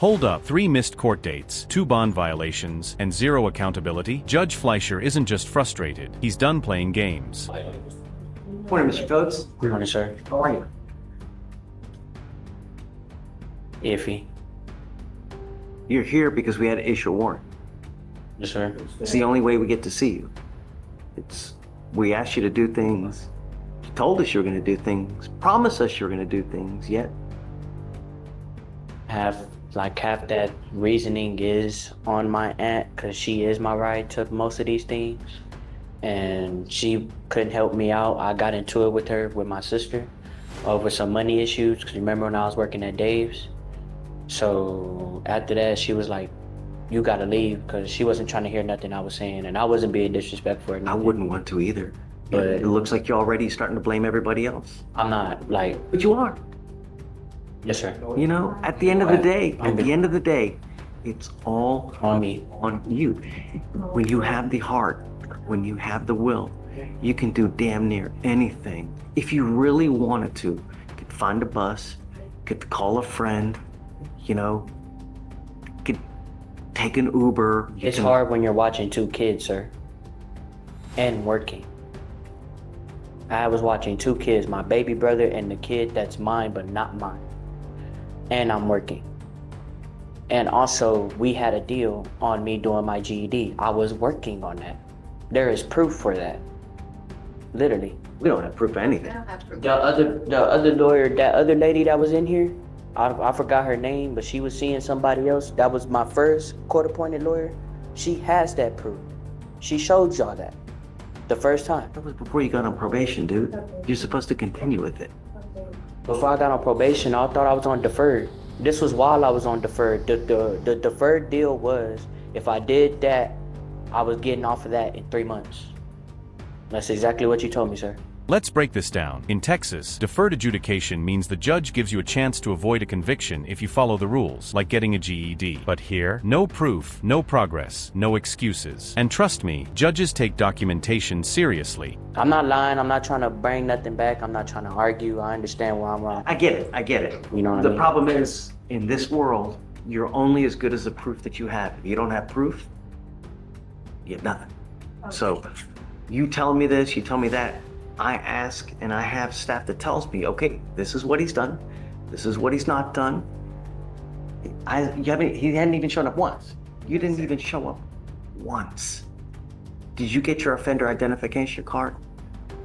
Hold up, 3 missed court dates, 2 bond violations, and 0 accountability? Judge Fleischer isn't just frustrated, he's done playing games. Morning, Mr. Goulds. Good morning, sir. How are you? Iffy. You're here because we had to issue a warrant. Yes, sir. It's the only way we get to see you. We asked you to do things. You told us you were going to do things. Promised us you were going to do things, yet Half that reasoning is on my aunt, because she is my ride to most of these things. And she couldn't help me out. I got into it with her, with my sister, over some money issues. Because remember when I was working at Dave's? So after that, she was like, you gotta leave, because she wasn't trying to hear nothing I was saying. And I wasn't being disrespectful or nothing. I wouldn't want to either. But it looks like you're already starting to blame everybody else. I'm not, like... But you are. Yes, sir. You know, at the end of the day, it's all On me. on you. When you have the heart, when you have the will, you can do damn near anything. If you really wanted to, you could find a bus, could call a friend, you know, could take an Uber. It's hard when you're watching 2 kids, sir, and working. I was watching 2 kids, my baby brother and the kid that's mine but not mine. And I'm working. And also, we had a deal on me doing my GED. I was working on that. There is proof for that. Literally. We don't have proof of anything. The other lawyer, that other lady that was in here, I forgot her name, but she was seeing somebody else. That was my first court-appointed lawyer. She has that proof. She showed y'all that the first time. That was before you got on probation, dude. You're supposed to continue with it. Before I got on probation, I thought I was on deferred. This was while I was on deferred. The deferred deal was, if I did that, I was getting off of that in 3 months. That's exactly what you told me, sir. Let's break this down. In Texas, deferred adjudication means the judge gives you a chance to avoid a conviction if you follow the rules, like getting a GED. But here, no proof, no progress, no excuses. And trust me, judges take documentation seriously. I'm not lying. I'm not trying to bring nothing back. I'm not trying to argue. I understand where I'm wrong. I get it. You know what I The mean? problem is, in this world, you're only as good as the proof that you have. If you don't have proof, you have nothing. So, you tell me this, you tell me that. I ask, and I have staff that tells me, okay, this is what he's done. This is what he's not done. He hadn't even shown up once. You didn't even show up once. Did you get your offender identification card?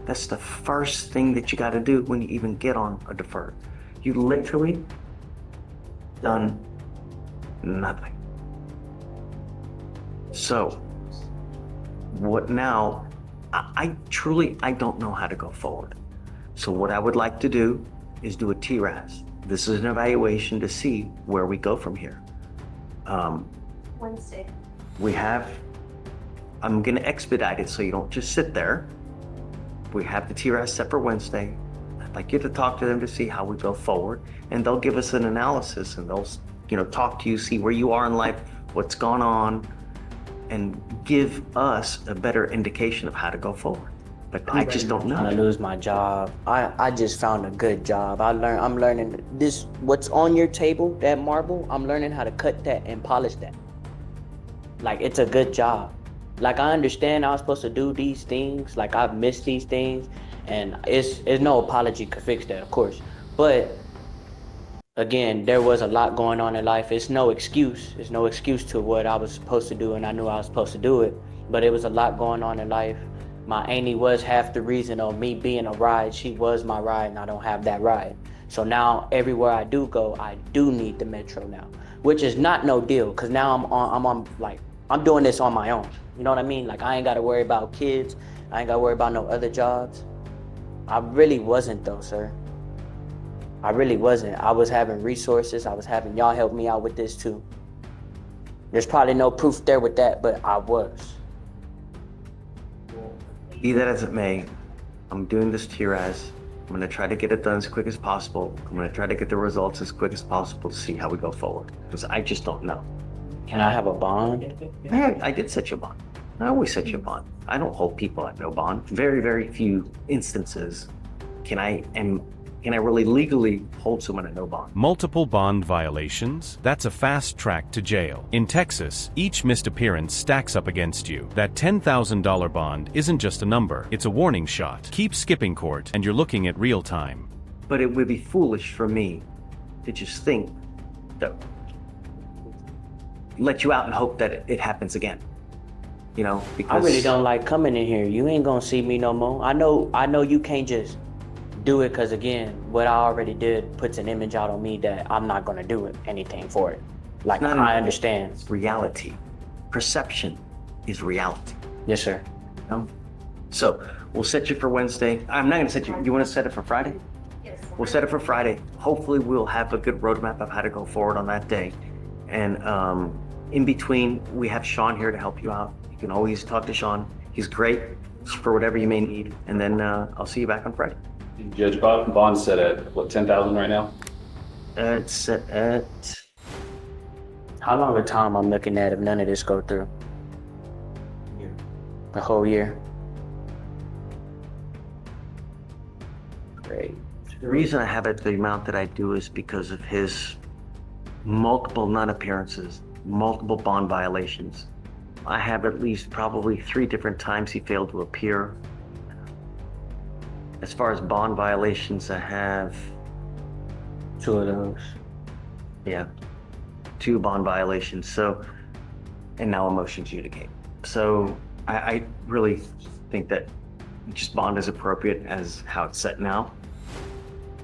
That's the first thing that you got to do when you even get on a deferred. You literally done nothing. So, what now? I truly don't know how to go forward. So what I would like to do is do a TREST. This is an evaluation to see where we go from here. Wednesday. I'm gonna expedite it so you don't just sit there. We have the TREST set for Wednesday. I'd like you to talk to them to see how we go forward, and they'll give us an analysis, and they'll, talk to you, see where you are in life, what's gone on, and give us a better indication of how to go forward. But I just don't know. I'm gonna lose my job. I just found a good job. I'm learning this, what's on your table, that marble, I'm learning how to cut that and polish that. Like, it's a good job. Like, I understand I was supposed to do these things, like I've missed these things, and it's no apology could fix that, of course. But again, there was a lot going on in life. It's no excuse. It's no excuse to what I was supposed to do, and I knew I was supposed to do it. But it was a lot going on in life. My auntie was half the reason of me being a ride. She was my ride, and I don't have that ride. So now everywhere I do go, I do need the Metro now, which is not no deal, because now I'm doing this on my own. You know what I mean? Like, I ain't got to worry about kids. I ain't got to worry about no other jobs. I really wasn't though, sir. I really wasn't. I was having resources. I was having y'all help me out with this too. There's probably no proof there with that, but I was. Be that as it may, I'm doing this TREST. I'm gonna try to get it done as quick as possible. I'm gonna try to get the results as quick as possible to see how we go forward, because I just don't know. Can I have a bond? I did set you a bond. I always set you a bond. I don't hold people at no bond. Very, very few instances can I, and can I really legally hold someone at no bond? Multiple bond violations? That's a fast track to jail. In Texas, each missed appearance stacks up against you. That $10,000 bond isn't just a number, it's a warning shot. Keep skipping court, and you're looking at real time. But it would be foolish for me to just think that, let you out and hope that it happens again. You know, because I really don't like coming in here. You ain't gonna see me no more. I know you can't just do it because, again, what I already did puts an image out on me that I'm not gonna do anything for it. Like, I understand. It's reality. Perception is reality. Yes, sir. You know? So we'll set you for Wednesday. I'm not gonna set you. You want to set it for Friday? Yes. We'll set it for Friday. Hopefully we'll have a good roadmap of how to go forward on that day. And in between, we have Sean here to help you out. You can always talk to Sean. He's great for whatever you may need. And then I'll see you back on Friday. Judge, bond's set at, what, 10,000 right now? It's set at, How long a time I'm looking at if none of this go through? A whole year. Great. the reason I have it the amount that I do is because of his multiple non-appearances, multiple bond violations. I have at least probably 3 different times he failed to appear. As far as bond violations, I have 2 of those. Yeah, 2 bond violations. So, and now a motion to adjudicate. So I really think that just bond is appropriate as how it's set now.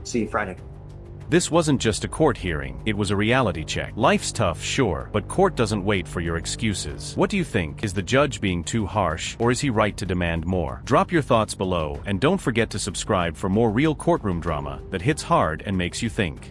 See you Friday. This wasn't just a court hearing, it was a reality check. Life's tough, sure, but court doesn't wait for your excuses. What do you think? Is the judge being too harsh, or is he right to demand more? Drop your thoughts below, and don't forget to subscribe for more real courtroom drama that hits hard and makes you think.